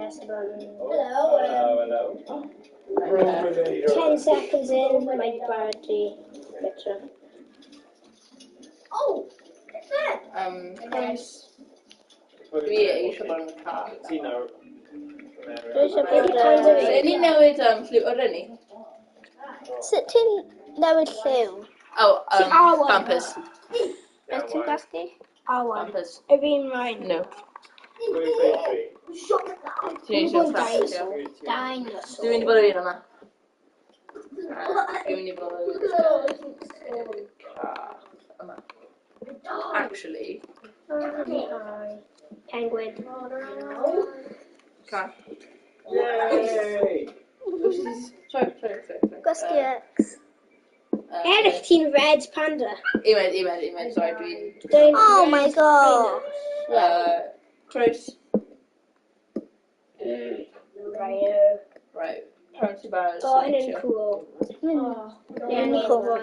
press the button. Hello. 10 seconds in, my battery picture. Oh, what's that? Price. Dwi eisiau bod yn y car. Dwi eisiau bod yn... Ydy ni newid lliw o'r enni? Sut ti'n newid lliw? Oh, Awan. bumpers. Beth ti'n gwasgu? Awan. Bumpers. Yr un rhaid. No. Ti'n eisiau ffasio? Dinosaur. Dwi'n mynd i bod yn un yma. Dwi'n mynd i bod yn car yma. Actually. Penguin. Car. Yay! Sorry. Gwasgu X. Erich, ti'n red panda. Imed, sorry, Oh my god. Croes. Right. Party bars. Got yn cool. Yn cool.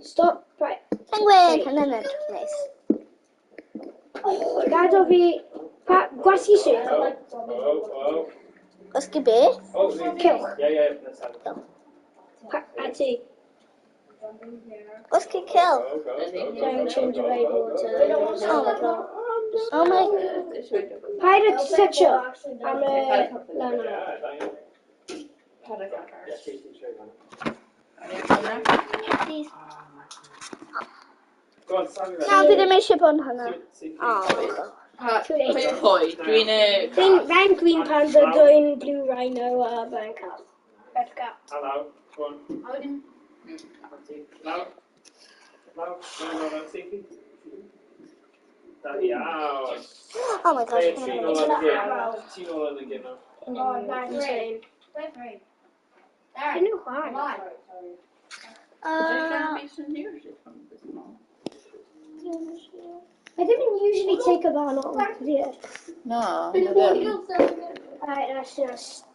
Stop. Right. Penguin, hynny'n edrych neis. Gado fi... Gwasgu sydd. Gwasgu beth? Cylch. A ti. Gwasgu kill. Don't change the label to... Oh my... Pirate Stitcher. I'm a... Lana. Please. Go on, Sammy. Na, dwi ddim eisiau bod yn hynna. Pwy? Dwi'n Then green panda, going blue rhino, then cat. Red cat. Hello. Go on. Now. Safety. Iawn. Oh my gosh. Tîn ôl yn y gyn. Insane. I know why. I didn't usually take a van on here. No. Alright, that's just...